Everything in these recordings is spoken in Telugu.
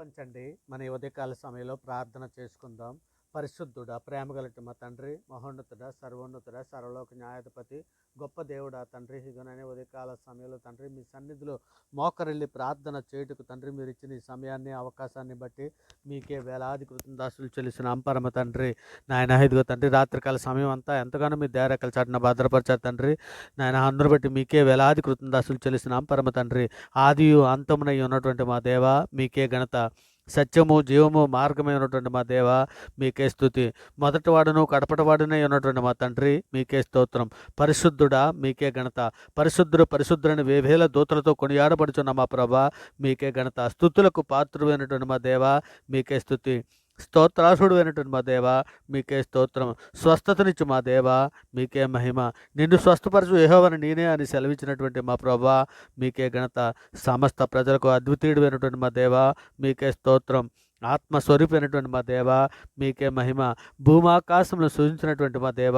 వంచండి. మన ఈ ఉదయకాల సమయంలో ప్రార్థన చేసుకుందాం. పరిశుద్ధుడా, ప్రేమగలటి మా తండ్రి, మహోన్నతుడా, సర్వోన్నతుడా, సర్వలోక న్యాయాధిపతి, గొప్ప దేవుడా తండ్రి, ఇగోననే ఉదయకాల సమయంలో తండ్రి మీ సన్నిధిలో మోకరిల్లి ప్రార్థన చేయుటకు తండ్రి మీరు ఇచ్చిన ఈ సమయాన్ని అవకాశాన్ని బట్టి మీకే వేలాది కృతజ్ఞతాస్తులు చెల్లిస్తున్నాం పరమ తండ్రి. నాయన ఇదిగో తండ్రి రాత్రికాల సమయం అంతా ఎంతగానో మీ దయారెక్కల చాటున భద్రపరిచారు తండ్రి. నాయన అందరూ బట్టి మీకే వేలాది కృతజ్ఞతాస్తులు చెల్లిస్తున్నాం పరమ తండ్రి. ఆదియు అంతమునై ఉన్నటువంటి మా దేవ మీకే ఘనత. సత్యము జీవము మార్గమైనటువంటి మా దేవ మీకే స్తుతి. మొదటివాడును కడపటివాడునే ఉన్నటువంటి మా తండ్రి మీకే స్తోత్రం. పరిశుద్ధుడా మీకే ఘనత. పరిశుద్ధుడు పరిశుద్ధులని వేవేల దూతలతో కొనియాడబడుచున్న మా ప్రభ మీకే ఘనత. స్తుతులకు పాత్రుడైనటువంటి మా దేవ మీకే స్తుతి. స్తోత్రాసుడు అయినటువంటి మా దేవ మీకే స్తోత్రం. స్వస్థతనిచ్చు మా దేవ మీకే మహిమ. నిన్ను స్వస్థపరచు యెహోవాను నేనే అని సెలవిచ్చినటువంటి మా ప్రభా మీకే ఘనత. సమస్త ప్రజలకు అద్వితీయుడు అయినటువంటి మా దేవ మీకే స్తోత్రం. ఆత్మస్వరూపైనటువంటి మా దేవ మీకే మహిమ. భూమాకాశంలో సూచించినటువంటి మా దేవ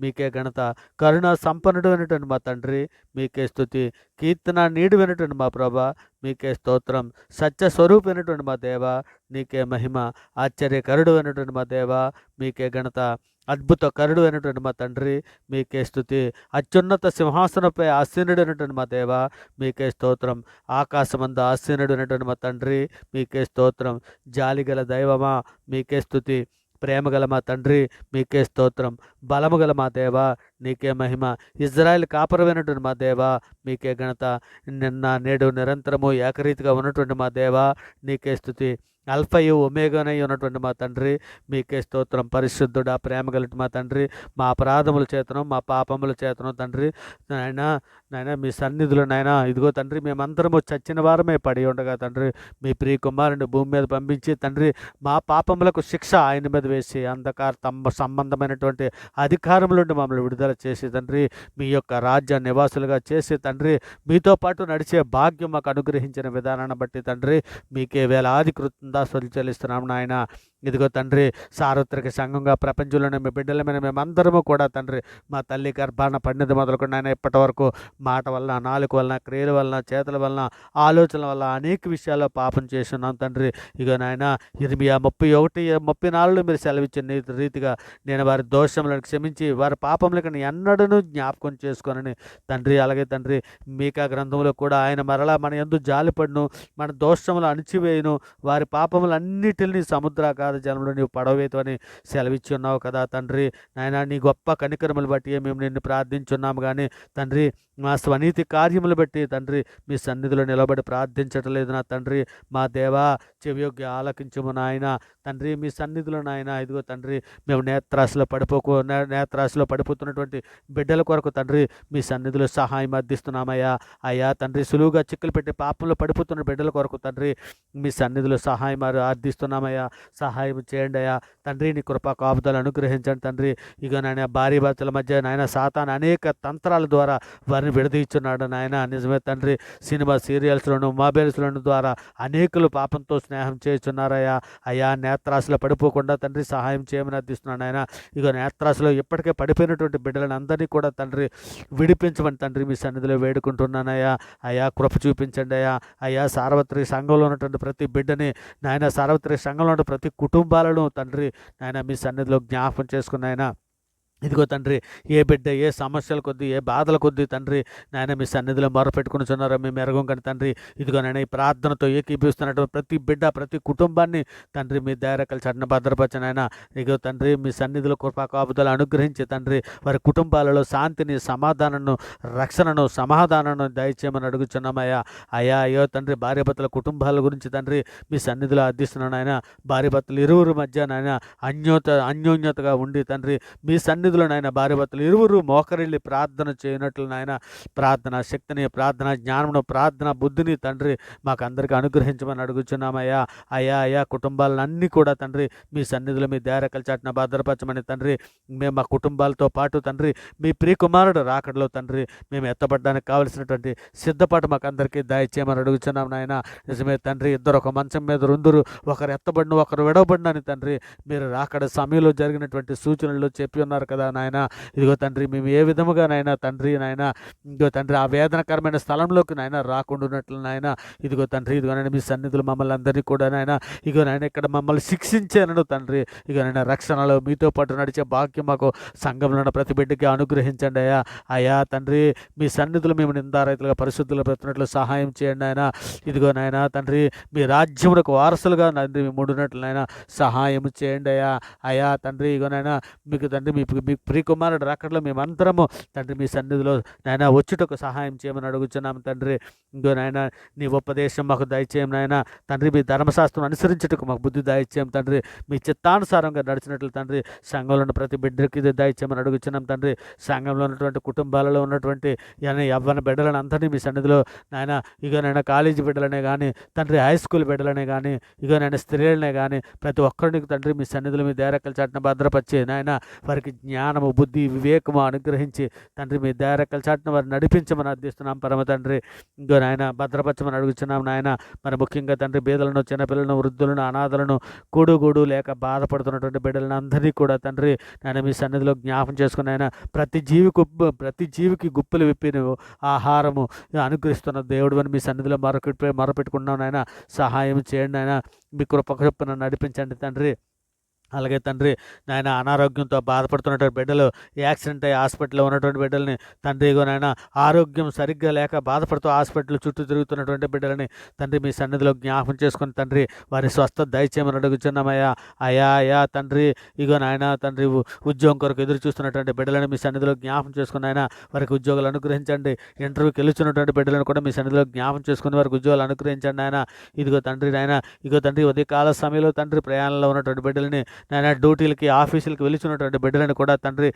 మీకే ఘనత. కరుణ సంపన్నుడు అయినటువంటి మా తండ్రి మీకే స్తుతి. కీర్తన నీడువైనటువంటి మా ప్రభ మీకే స్తోత్రం. సత్య స్వరూపమైనటువంటి మా దేవ నీకే మహిమ. ఆశ్చర్యకరుడు అయినటువంటి మా దేవ మీకే ఘనత. అద్భుత కరుడు అయినటువంటి మా తండ్రి మీకే స్తుతి. అత్యున్నత సింహాసనంపై ఆసీనుడు అయినటువంటి మా దేవ మీకే స్తోత్రం. ఆకాశమంద ఆసీనుడు అయినటువంటి మా తండ్రి మీకే స్తోత్రం. జాలిగల దైవమా మీకే స్తుతి. ప్రేమగల మా తండ్రి మీకే స్తోత్రం. బలము గల మా దేవ నీకే మహిమ. ఇజ్రాయెల్ కాపురమైనటువంటి మా దేవ మీకే ఘనత. నిన్న నేడు నిరంతరము ఏకరీతిగా ఉన్నటువంటి మా దేవ నీకే స్తుతి. అల్ఫయు ఒమేగానై ఉన్నటువంటి మా తండ్రి మీకే స్తోత్రం. పరిశుద్ధుడా ప్రేమగలటి మా తండ్రి మా అపరాధముల చేతను మా పాపముల చేతను తండ్రి నాయన మీ సన్నిధులు నాయన ఇదిగో తండ్రి మేమందరము చచ్చిన వారమే పడి ఉండగా తండ్రి మీ ప్రియ కుమారుని భూమి మీద పంపించి తండ్రి మా పాపములకు శిక్ష ఆయన మీద వేసి అంధకార సంబంధమైనటువంటి అధికారముల నుండి మమ్మల్ని విడుదల చేసి తండ్రి మీ యొక్క రాజ్య నివాసులుగా చేసి తండ్రి మీతో పాటు నడిచే భాగ్యం మాకు అనుగ్రహించిన విధానాన్ని బట్టి తండ్రి మీకే వేలాది కృతజ్ఞతాస్తులు చెల్లిస్తున్నాం నాయన. ఇదిగో తండ్రి సార్వత్రిక సంఘంగా ప్రపంచంలోనే మీ బిడ్డలమైన మేమందరము కూడా తండ్రి మా తల్లి గర్భాన పండిత మొదలుకొని ఆయన ఇప్పటి వరకు మాట వలన నాలుక వలన క్రియల వలన చేతుల వలన ఆలోచనల వల్ల అనేక విషయాల్లో పాపం చేస్తున్నాం తండ్రి. ఇగో నాయన ఇర్మియా 31:34 మీరు సెలవిచ్చిన రీతిగా నేను వారి దోషములను క్షమించి వారి పాపములకు ఎన్నడూ జ్ఞాపకం చేసుకోనని తండ్రి. అలాగే తండ్రి మీకా గ్రంథంలో కూడా ఆయన మరలా మన యందు జాలిపడును మన దోషములు అణిచివేయును వారి పాపములన్నిటిని సముద్రాకార జలంలో నీవు పడవేతని సెలవిచ్చి ఉన్నావు కదా తండ్రి. నాయన నీ గొప్ప కనికరములు బట్టి మేము నిన్ను ప్రార్థించున్నాము కానీ తండ్రి మా స్వనీతి కార్యములు బట్టి తండ్రి మీ సన్నిధిలో నిలబడి ప్రార్థించటం లేదు నా తండ్రి. మా దేవా చెవియొగ్గి ఆలకించుము నాయన తండ్రి. మీ సన్నిధిలో నాయన ఇదిగో తండ్రి మేము నేత్రాశలో పడిపోతున్నటువంటి బిడ్డల కొరకు తండ్రి మీ సన్నిధిలో సహాయం అందిస్తున్నామయ్యా. అయ్యా తండ్రి సులువుగా చిక్కులు పెట్టి పాపంలో పడిపోతున్న బిడ్డల కొరకు తండ్రి మీ సన్నిధిలో సహాయం అర్థిస్తున్నామయ్యా. సహాయం చేయండి అయ్యా తండ్రి. నీ కృపా కాపుదలు అనుగ్రహించండి తండ్రి. ఇక నాయన భార్య భర్తల మధ్య నాయన సాతాను అనేక తంత్రాల ద్వారా వారిని విడదీస్తున్నాడు నాయన. నిజమే తండ్రి. సినిమా సీరియల్స్లోను మొబైల్స్లోను ద్వారా అనేకులు పాపంతో స్నేహం చేస్తున్నారయ్యా. అయ్యా నేత్రాశలో పడిపోకుండా తండ్రి సహాయం చేయమని అర్థిస్తున్నాను ఆయన. ఇక నేత్రాశలో ఇప్పటికే పడిపోయినటువంటి బిడ్డలను అందరినీ కూడా తండ్రి విడిపించమని తండ్రి మీ సన్నిధిలో వేడుకుంటున్నానయ్యా. అయ్యా కృప చూపించండి అయ్యా. అయ్యా సార్వత్రిక సంఘంలో ఉన్నటువంటి ప్రతి బిడ్డని నాయన సార్వత్రిక సంఘంలో ఉన్న ప్రతి కుటుంబాలను తండ్రి నాయన మీ సన్నిధిలో జ్ఞాపకం చేసుకున్నాయన. ఇదిగో తండ్రి ఏ బిడ్డ ఏ సమస్యల కొద్దీ ఏ బాధల కొద్దీ తండ్రి నాయన మీ సన్నిధిలో మొరపెట్టుకునిచున్నారో మేము ఎరగం కానీ తండ్రి. ఇదిగో నాయన ఈ ప్రార్థనతో ఏకీభవిస్తున్నటువంటి ప్రతి బిడ్డ ప్రతి కుటుంబాన్ని తండ్రి మీ దయరెక్కల చాటున భద్రపరచనైనా. ఇదిగో తండ్రి మీ సన్నిధిలో కృపా కాపుదలు అనుగ్రహించి తండ్రి వారి కుటుంబాలలో శాంతిని సమాధానను రక్షణను సమాధానను దయచేయమని అడుగుచున్నామయ్యా. అయ్యో తండ్రి భార్యాభర్తల కుటుంబాల గురించి తండ్రి మీ సన్నిధిలో అర్థిస్తున్నాను ఆయన. భార్యాభర్తలు ఇరువురు మధ్య నాయన అన్యోన్యతగా ఉండి తండ్రి మీ సన్నిధిలో నాయన భార్యాభర్తలు ఇరువురు మోకరిల్లి ప్రార్థన చేయనట్లు నాయన ప్రార్థన శక్తిని ప్రార్థన జ్ఞానమును ప్రార్థన బుద్ధిని తండ్రి మాకు అందరికీ అనుగ్రహించమని అడుగుచున్నామయ్యా. అయ్యా కుటుంబాలన్నీ కూడా తండ్రి మీ సన్నిధిలో మీ దయరెక్కల చాటున భద్రపరచమని తండ్రి. మేము మా కుటుంబాలతో పాటు తండ్రి మీ ప్రియ కుమారుడు రాకడలో తండ్రి మేము ఎత్తబడడానికి కావలసినటువంటి సిద్ధపాటు మాకు అందరికీ దయచేయమని అడుగుచున్నాం నాయన. నిజమే తండ్రి ఇద్దరు ఒక మంచం మీద రుందురు ఒకరు ఎత్తబడిన ఒకరు విడవబడినని తండ్రి మీరు రాకడ సమయంలో జరిగినటువంటి సూచనలు చెప్పి ఉన్నారు కదా కదా నాయన. ఇదిగో తండ్రి మేము ఏ విధముగా నాయన తండ్రి నాయన ఇదిగో తండ్రి ఆ వేదనకరమైన స్థలంలోకి నాయన రాకుండా ఉన్నట్లు నాయన ఇదిగో తండ్రి ఇదిగో నాయన మీ సన్నిధులు మమ్మల్ని అందరినీ కూడా నాయన ఇదిగో నాయన ఇక్కడ మమ్మల్ని శిక్షించాను తండ్రి. ఇక నాయన రక్షణలో మీతో పాటు నడిచే భాగ్యం మాకు సంఘంలో ఉన్న ప్రతి బిడ్డకి అనుగ్రహించండి అయ్యా. అయ్యా తండ్రి మీ సన్నిధులు మేము నిందారైతులుగా పరిశుద్ధులు బ్రతున్నట్లు సహాయం చేయండి ఆయన. ఇదిగో నాయన తండ్రి మీ రాజ్యములకు వారసులుగా తండ్రి మేము ఉండినట్లు నాయన సహాయం చేయండి అయ్యా. అయ్యా తండ్రి ఇగో నాయన మీకు తండ్రి మీ ప్రియకుమారుడు రాకడలో మేమందరము తండ్రి మీ సన్నిధిలో నాయన వచ్చుటకు సహాయం చేయమని అడుగుచున్నాము తండ్రి. ఇంకో నాయన నీ ఉపదేశం మాకు దయచేయం నాయన తండ్రి. మీ ధర్మశాస్త్రం అనుసరించుటకు మాకు బుద్ధి దయచేయం తండ్రి. మీ చిత్తానుసారంగా నడిచినట్లు తండ్రి సంఘంలో ఉన్న ప్రతి బిడ్డకి దయచేయమని అడుగుచున్నాం తండ్రి. సంఘంలో ఉన్నటువంటి కుటుంబాలలో ఉన్నటువంటి యవ్వన బిడ్డలను అందరినీ మీ సన్నిధిలో నాయన ఇక నాయన కాలేజీ బిడ్డలనే కానీ తండ్రి హై స్కూల్ బిడ్డలనే కానీ ఇక నాయన స్త్రీలనే కానీ ప్రతి ఒక్కరికి తండ్రి మీ సన్నిధిలో మీ దేరెక్కల చాటున భద్రపరిచి నాయన వారికి జ్ఞానము బుద్ధి వివేకము అనుగ్రహించి తండ్రి మీ దేరెక్కల చాటున వారు నడిపించమని అర్థిస్తున్నాం పరమ తండ్రి. ఇంకో నాయన భద్రపరచమని అడుగుతున్నాం నాయన. మరి ముఖ్యంగా తండ్రి బీదలను చిన్నపిల్లలను వృద్ధులను అనాథలను కూడు లేక బాధపడుతున్నటువంటి బిడ్డలను అందరినీ కూడా తండ్రి నాయన మీ సన్నిధిలో జ్ఞాపం చేసుకుని ఆయన ప్రతి జీవికి గుప్పలు విప్పి నువ్వు ఆహారము అనుగ్రహిస్తున్న దేవుడు అని మీ సన్నిధిలో మొరపెట్టుకున్నాం నాయన. సహాయం చేయండి ఆయన. మీ కృప చొప్పున నడిపించండి తండ్రి. అలాగే తండ్రి నాయన అనారోగ్యంతో బాధపడుతున్నటువంటి బిడ్డలు యాక్సిడెంట్ అయ్యి హాస్పిటల్లో ఉన్నటువంటి బిడ్డలని తండ్రి ఇగో నాయన ఆరోగ్యం సరిగ్గా లేక బాధపడుతూ హాస్పిటల్ చుట్టూ తిరుగుతున్నటువంటి బిడ్డలని తండ్రి మీ సన్నిధిలో జ్ఞాపం చేసుకుని తండ్రి వారి స్వస్థత దయచేయమని అడుగుచున్నామయ్యా. అయా తండ్రి ఇగో నాయన తండ్రి ఉద్యోగం కొరకు ఎదురు చూస్తున్నటువంటి బిడ్డలను మీ సన్నిధిలో జ్ఞాపం చేసుకుని ఆయన వారికి ఉద్యోగాలు అనుగ్రహించండి. ఇంటర్వ్యూకి వెళ్తున్నటువంటి బిడ్డలను కూడా మీ సన్నిధిలో జ్ఞాపం చేసుకుని వారికి ఉద్యోగాలు అనుగ్రహించండి ఆయన. ఇదిగో తండ్రి నాయన ఇగో తండ్రి ఉదయకాల సమయంలో తండ్రి ప్రయాణంలో ఉన్నటువంటి బిడ్డలని నాయన డ్యూటీలకి ఆఫీసులకి వెళుతున్నటువంటి బిడ్డలను కూడా తండ్రి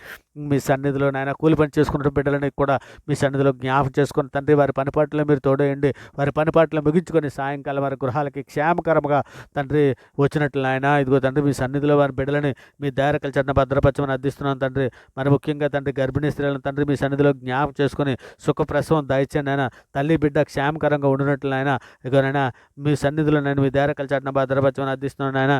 మీ సన్నిధిలో నాయన కూలి పని చేసుకున్న బిడ్డలని కూడా మీ సన్నిధిలో జ్ఞాపం చేసుకుని తండ్రి వారి పనిపాట్లో మీరు తోడేయండి. వారి పనిపాట్లో ముగించుకొని సాయంకాలం వారి గృహాలకి క్షేమకరంగా తండ్రి వచ్చినట్లు నాయన ఇదిగో తండ్రి మీ సన్నిధిలో వారి బిడ్డలని మీ దారికల చన్న భద్రపరచమని అర్థిస్తున్నాను తండ్రి. మరి ముఖ్యంగా తండ్రి గర్భిణీ స్త్రీలను తండ్రి మీ సన్నిధిలో జ్ఞాపం చేసుకుని సుఖప్రసవం దయచేయండి ఆయన. తల్లి బిడ్డ క్షేమకరంగా ఉండినట్లు ఆయన ఇగోనైనా మీ సన్నిధిలో నేను మీ దారికల చన్న భద్రపరచమని అర్థిస్తున్నాను ఆయన.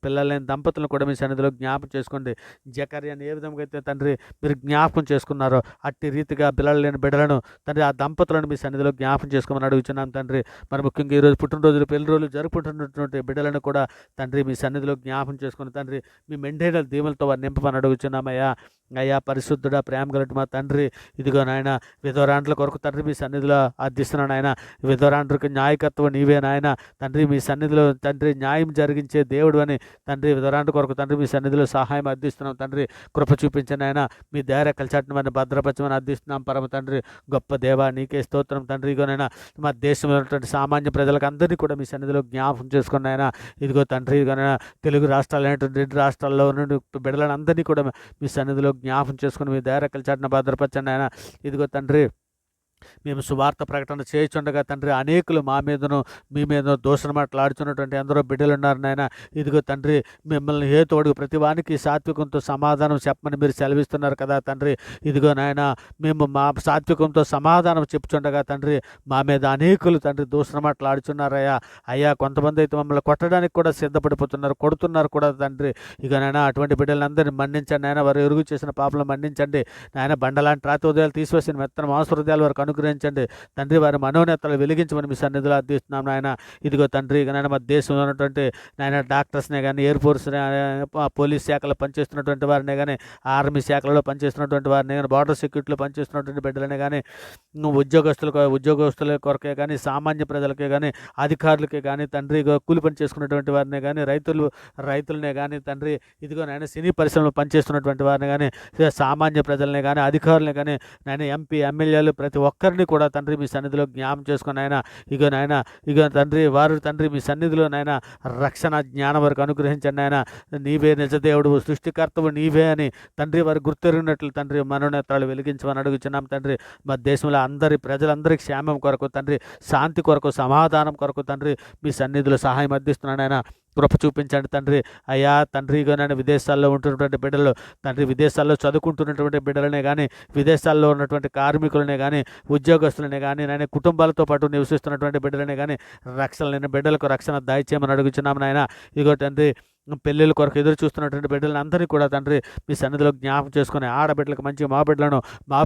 పిల్లలు లేని దంపతులను కూడా మీ సన్నిధిలో జ్ఞాపం చేసుకోండి. జకర్యాని ఏ విధంగా అయితే తండ్రి మీరు జ్ఞాపకం చేసుకున్నారో అట్టి రీతిగా పిల్లలు లేని బిడ్డలను తండ్రి ఆ దంపతులను మీ సన్నిధిలో జ్ఞాపం చేసుకోమని అడుగుతున్నాం తండ్రి. మరి ముఖ్యంగా ఈరోజు పుట్టినరోజులు పెళ్లి రోజులు జరుపుకుంటున్నటువంటి బిడ్డలను కూడా తండ్రి మీ సన్నిధిలో జ్ఞాపం చేసుకుని తండ్రి మీ మెండైన దీవులతో వారు నింపమని అడుగుతున్నామయ్యా. అయ్యా పరిశుద్ధుడా ప్రేమ గలటి మా తండ్రి ఇదిగో నాయన విధవరాండ్ల కొరకు తండ్రి మీ సన్నిధిలో అర్థిస్తున్నాను ఆయన. విధవరాండ్రికి న్యాయకత్వం నీవే నాయన తండ్రి. మీ సన్నిధిలో తండ్రి న్యాయం జరిగించే దేవుడు అని తండ్రి విధవరాండ్ల కొరకు తండ్రి మీ సన్నిధిలో సహాయం అర్థిస్తున్నాం తండ్రి. కృప చూపించండి ఆయన. మీ దేరెక్కల చాటున వారిని భద్రపరచమని అర్థిస్తున్నాం పరమ తండ్రి. గొప్ప దేవా నీకే స్తోత్రం తండ్రి. ఇదిగోనైనా మా దేశంలో ఉన్నటువంటి సామాన్య ప్రజలకు అందరినీ కూడా మీ సన్నిధిలో జ్ఞాపకం చేసుకుని ఆయన ఇదిగో తండ్రి ఇదిగోనైనా తెలుగు రాష్ట్రాలు అయినటువంటి 2 రాష్ట్రాల్లో ఉన్న బిడ్డలను అందరినీ కూడా మీ సన్నిధిలో జ్ఞాపం చేసుకుని మీ దేరెక్కల చాటున భద్రపరచండి ఆయన. ఇదిగో తండ్రి మేము సువార్త ప్రకటన చేయుచుండగా తండ్రి అనేకులు మా మీదను మీ మీదను దూషణ మాట్లాడుతున్నటువంటి ఎందరో బిడ్డలు ఉన్నారు నాయన. ఇదిగో తండ్రి మిమ్మల్ని హేతువుడు ప్రతి వానికి సాత్వికంతో సమాధానం చెప్పమని మీరు సెలవిస్తున్నారు కదా తండ్రి. ఇదిగో నాయన మేము మా సాత్వికంతో సమాధానం చెప్పుచుండగా తండ్రి మా మీద అనేకులు తండ్రి దూషణ మాట్లాడుచున్నారయ్యా. అయ్యా కొంతమంది అయితే మమ్మల్ని కొట్టడానికి కూడా సిద్ధపడిపోతున్నారు, కొడుతున్నారు కూడా తండ్రి. ఇక నాయన అటువంటి బిడ్డలందరినీ మన్నించండి నాయన. వారు ఎరుగు చేసిన పాపలను మన్నించండి నాయన. బండలాంటి రాతి ఉదయాలు తీసివేసిన మెత్తన మాంసహృదయాలు వారికి అనుగ్రహించండి తండ్రి. వారి మనోనేతలు వెలిగించమని మీ సన్నిధిలో అర్థిస్తున్నాం నాయన. ఇదిగో తండ్రి ఇక నాయన మా దేశంలో ఉన్నటువంటి నాయన డాక్టర్స్నే కానీ ఎయిర్ ఫోర్స్ పోలీస్ శాఖలో పనిచేస్తున్నటువంటి వారినే కానీ ఆర్మీ శాఖలలో పనిచేస్తున్నటువంటి వారిని కానీ బార్డర్ సెక్యూరిటీలో పనిచేస్తున్నటువంటి బిడ్డలనే కానీ ఉద్యోగస్తుల కొరకే కానీ సామాన్య ప్రజలకే కానీ అధికారులకే కానీ తండ్రి కూలి పని చేసుకున్నటువంటి వారినే కానీ రైతులనే కానీ తండ్రి ఇదిగో నాయన సినీ పరిశ్రమలో పనిచేస్తున్నటువంటి వారిని కానీ సామాన్య ప్రజలనే కానీ అధికారులనే కానీ నాయన ఎంపీ ఎమ్మెల్యేలు ప్రతి ఒక్కరిని కూడా తండ్రి మీ సన్నిధిలో జ్ఞాపం చేసుకుని నాయన ఇగో నాయన ఇగో తండ్రి వారు తండ్రి మీ సన్నిధిలో నాయన రక్షణ జ్ఞానం వరకు అనుగ్రహించండి నాయన. నీవే నిజదేవుడు సృష్టికర్తవు నీవే అని తండ్రి వారు గుర్తెరిగినట్లు తండ్రి మనోనేత్రాలు వెలిగించమని అడుగుచున్నాం తండ్రి. మా దేశంలో ప్రజలందరి క్షేమం కొరకు తండ్రి శాంతి కొరకు సమాధానం కొరకు తండ్రి మీ సన్నిధిలో సహాయం అందిస్తున్నాను ఆయన. కృప చూపించండి తండ్రి. అయ్యా తండ్రి ఇగోనైనా విదేశాల్లో ఉంటున్నటువంటి బిడ్డలు తండ్రి విదేశాల్లో చదువుకుంటున్నటువంటి బిడ్డలనే కానీ విదేశాల్లో ఉన్నటువంటి కార్మికులనే కానీ ఉద్యోగస్తులనే కానీ నాయన కుటుంబాలతో పాటు నివసిస్తున్నటువంటి బిడ్డలనే కానీ రక్షణ లేని బిడ్డలకు రక్షణ దయచేయమని అడుగుచున్నాం నాయన. ఇగో తండ్రి పెళ్ళిళ్ళ కొరకు ఎదురు చూస్తున్నటువంటి బిడ్డలను అందరినీ కూడా తండ్రి మీ సన్నిధిలో జ్ఞాపకం చేసుకుని ఆడబిడ్డలకు మంచి మా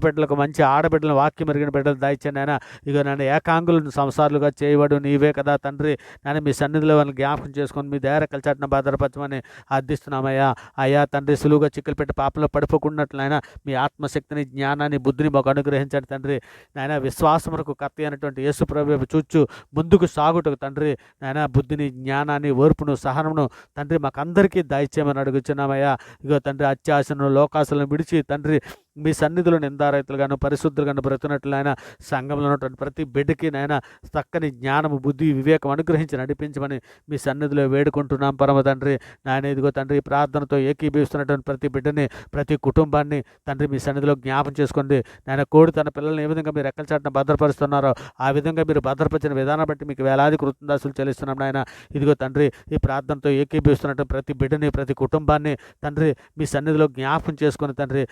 బిడ్డలకు మంచి ఆడబిడ్డలను వాక్యం మెరిగిన బిడ్డలు దాయిచ్చాను నాయన. ఇక నన్ను ఏకాంగులను సంసారాలుగా చేయబడు నీవే కదా తండ్రి. నేను మీ సన్నిధిలో వాళ్ళని జ్ఞాపకం చేసుకొని మీ దయరకల చాటున భద్రపరచమని అర్థిస్తున్నామయ్యా. అయ్యా తండ్రి, సులువుగా చిక్కులు పెట్టి పాపలో పడిపోకున్నట్లయినా మీ ఆత్మశక్తిని, జ్ఞానాన్ని, బుద్ధిని మాకు అనుగ్రహించండి తండ్రి. నాయన విశ్వాసమునకు కత్తి అయినటువంటి యేసు ప్రభువు చూచు ముందుకు సాగుటకు తండ్రి నాయన బుద్ధిని, జ్ఞానాన్ని, ఓర్పును, సహనమును తండ్రి మాకందరికీ దయచేయమని అడుగుచున్నామయ్యా. ఇగో తండ్రి అత్యాశను, లోకాశలను విడిచి తండ్రి మీ సన్నిధిలో నిందారైతులుగాను, పరిశుద్ధులుగాను బ్రతున్నట్లు ఆయన సంఘంలో ఉన్నటువంటి ప్రతి బిడ్డకి నాయన చక్కని జ్ఞానము, బుద్ధి, వివేకం అనుగ్రహించి నడిపించమని మీ సన్నిధిలో వేడుకుంటున్నాం పరమ తండ్రి. నాయన ఇదిగో తండ్రి ప్రార్థనతో ఏకీభవిస్తున్నటువంటి ప్రతి బిడ్డని, ప్రతి కుటుంబాన్ని తండ్రి మీ సన్నిధిలో జ్ఞాపం చేసుకోండి. నాయన కోడి తన పిల్లల్ని ఏ విధంగా మీరు రెక్కల చాటున భద్రపరుస్తున్నారో ఆ విధంగా మీరు భద్రపరిచిన విధానం బట్టి మీకు వేలాది కృతజ్ఞతాస్తులు చెల్లిస్తున్నాం నాయన. ఇదిగో తండ్రి ఈ ప్రార్థనతో ఏకీభవిస్తున్నటువంటి ప్రతి బిడ్డని, ప్రతి కుటుంబాన్ని తండ్రి మీ సన్నిధిలో జ్ఞాపం చేసుకొని తండ్రి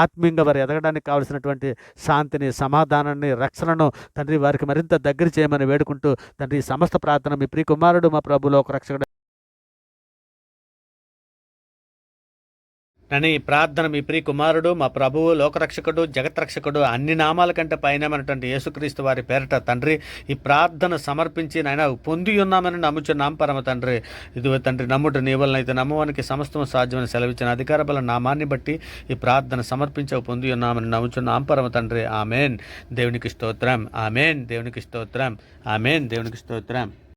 ఆత్మీయంగా వారు ఎదగడానికి కావలసినటువంటి శాంతిని, సమాధానాన్ని, రక్షణను తండ్రి వారికి మరింత దగ్గర చేయమని వేడుకుంటూ తండ్రి ఈ సమస్త ప్రార్థన మీ ప్రియ కుమారుడు మా ప్రభు లోక రక్షకుడు అని ప్రార్థన మీ ప్రియ కుమారుడు మా ప్రభువు, లోకరక్షకుడు, జగత్రక్షకుడు, అన్ని నామాల కంటే పైనమైనటువంటి యేసుక్రీస్తు వారి పేరట తండ్రి ఈ ప్రార్థన సమర్పించి నాయన పొంది ఉన్నామని నమ్ముచున్నాం పరమ తండ్రి. ఇది తండ్రి నమ్ముట నీ వలన అయితే నమ్మవానికి సమస్తం సాధ్యమని సెలవిచ్చిన అధికార బల నామాన్ని బట్టి ఈ ప్రార్థన సమర్పించవు పొంది ఉన్నామని నమ్ముచున్నాం పరమ తండ్రి. ఆమెన్. దేవునికి స్తోత్రం. ఆమెన్. దేవునికి స్తోత్రం. ఆమెన్. దేవునికి స్తోత్రం.